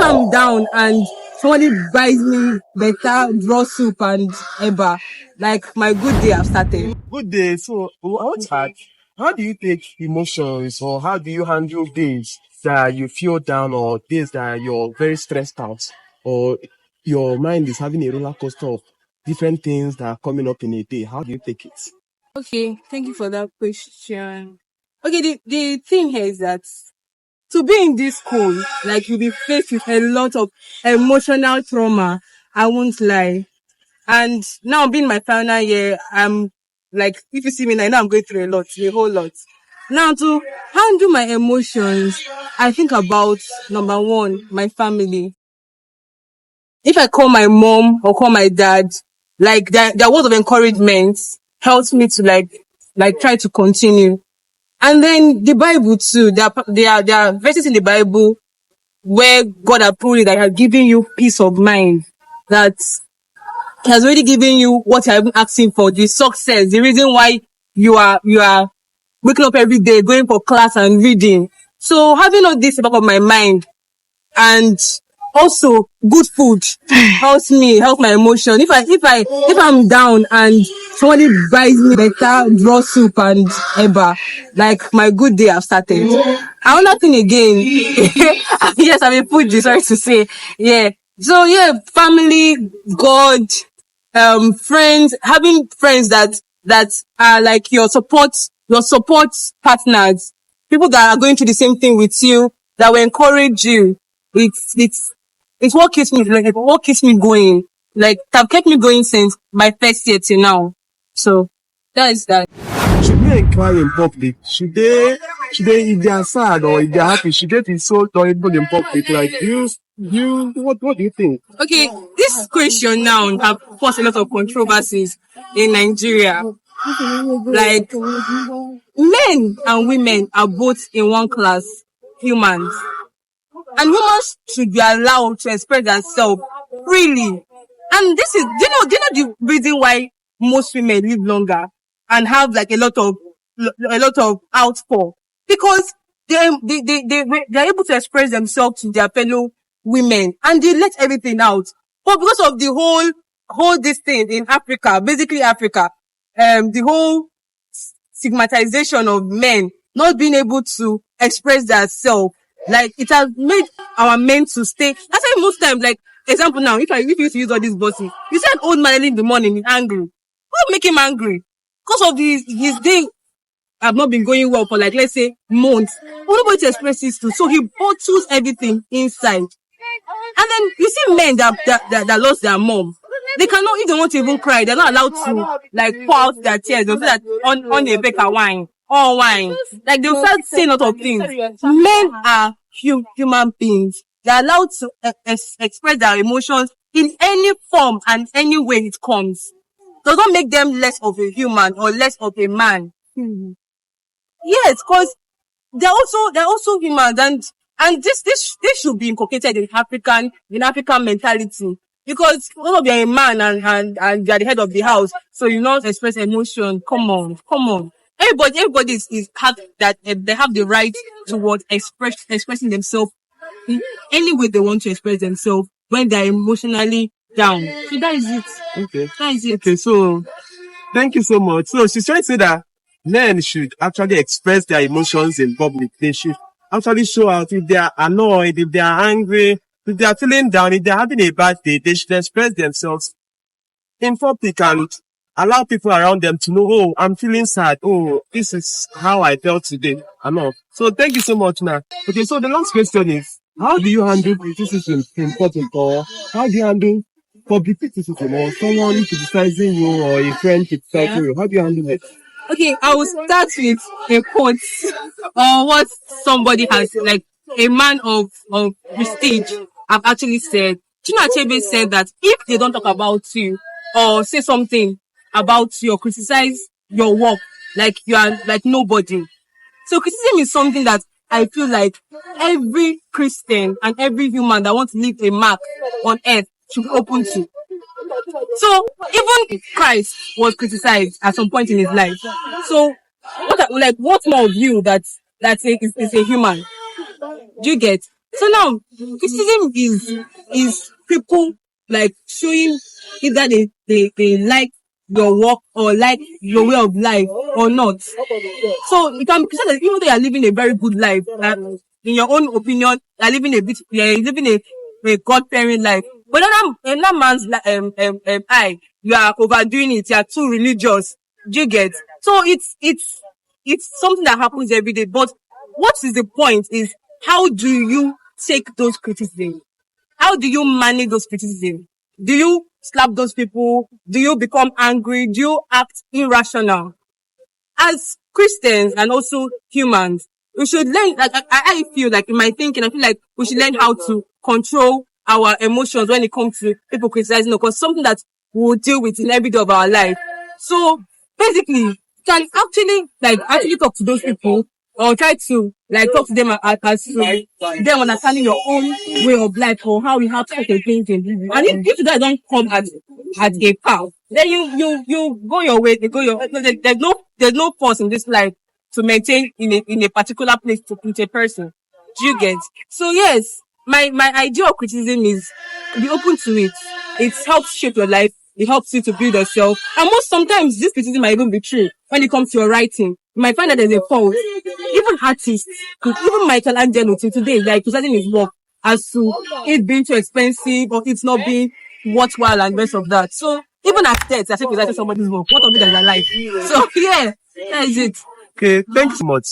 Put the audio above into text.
I'm down and somebody buys me better draw soup and eba, like my good day have started. Good day. So, I want to ask, how do you take emotions or how do you handle days that you feel down or days that you're very stressed out or your mind is having a roller coaster of different things that are coming up in a day? How do you take it? Okay, thank you for that question. Okay, the thing here is that to be in this school, like you'll be faced with a lot of emotional trauma. I won't lie. And now being my final year, I'm like, if you see me now, I know I'm going through a whole lot. Now to handle my emotions, I think about number one, my family. If I call my mom or call my dad, like their words of encouragement helps me to like try to continue. And then the Bible too, there are verses in the Bible where God approved it that has given you peace of mind, that he has already given you what you have been asking for, the success, the reason why you are waking up every day, going for class and reading. So having all this in the back of my mind, and also good food help my emotion. If I'm down and somebody buys me better draw soup and eba, like my good day have started. Another thing again, yes, I'm a foodie, sorry to say. Yeah. So yeah, family, God, friends, having friends that are like your support partners, people that are going through the same thing with you, that will encourage you. It's what keeps me going. Like that kept me going since my first year till now. So that is that. Should they inquire in public? Should they, if they are sad or if they are happy, should they be so tolerable in public? Like, what do you think? Okay, this question now have caused a lot of controversies in Nigeria. Like men and women are both in one class humans. And humans should be allowed to express themselves freely. And this is, do you know the reason why most women live longer and have like a lot of outpour? Because they're able to express themselves to their fellow women and they let everything out. But because of the whole this thing in Africa, basically Africa, the whole stigmatization of men not being able to express themselves, like it has made our men to stay. That's why most times, like example now, if you used to use all these buses, you see an old man early in the morning is angry. What make him angry? Because of his day have not been going well for like let's say months. But nobody to express this to, so he bottles everything inside. And then you see men that lost their mom. They cannot, if they want to even cry, they're not allowed to like pour out their tears. They'll say that on a baker wine, or wine. Like they'll start saying a lot of things. Men are human beings. They're allowed to express their emotions in any form and any way it comes. Does not make them less of a human or less of a man. Yes, because they're also humans, and this should be inculcated in African mentality. Because all of you are a man and you are the head of the house, so you not express emotion. Come on. Everybody is have that they have the right towards expressing themselves in any way they want to express themselves when they are emotionally down. So that is it. Okay. That is it. Okay, so thank you so much. So she's trying to say that men should actually express their emotions in public. They should actually show out if they are annoyed, if they are angry, if they are feeling down, if they are having a bad day, they should express themselves in public and allow people around them to know, oh, I'm feeling sad. Oh, this is how I felt today. And all. So thank you so much now. Okay, so the last question is, how do you handle criticism in public, or how do you handle public criticism or someone criticizing you or a friend criticizing you? How do you handle it? Okay, I will start with a quote or what somebody has, like a man of prestige have actually said. Chinua Achebe said that if they don't talk about you or say something about you or criticize your work, like you are like nobody. So criticism is something that I feel like every Christian and every human that wants to leave a mark on earth should be open to. So even Christ was criticized at some point in his life. So what more of you that is a human? Do you get? So now, criticism is people like showing either they like your work or like your way of life or not. So you can say that even though you're living a very good life, in your own opinion, you're living a God-fearing life. But in that man's eye, you are overdoing it. You are too religious. Do you get? So it's something that happens every day. But what is the point? Is how do you take those criticisms? How do you manage those criticisms? Do you slap those people? Do you become angry? Do you act irrational? As Christians and also humans, we should learn, like, I feel like in my thinking, I feel like we should learn how to control our emotions when it comes to people criticizing us, because something that we'll deal with in every day of our life. So basically, you can actually talk to those people or try to like talk to them as to them understanding your own way of life or how you have to take thinking. And if that don't come at a path, then you go your way, they go your way. There's no force in this life to maintain in a particular place to put a person. Do you get? So yes, my idea of criticism is be open to it. It helps shape your life. It helps you to build yourself. And sometimes this criticism might even be true when it comes to your writing. You might find that there's a fault. Even artists, even Michelangelo till today, like criticizing his work as to it being too expensive or it's not being worthwhile and rest of that. So even at death, I think criticizing somebody's work. What of it that is alive? So yeah, that is it. Okay, thanks so much.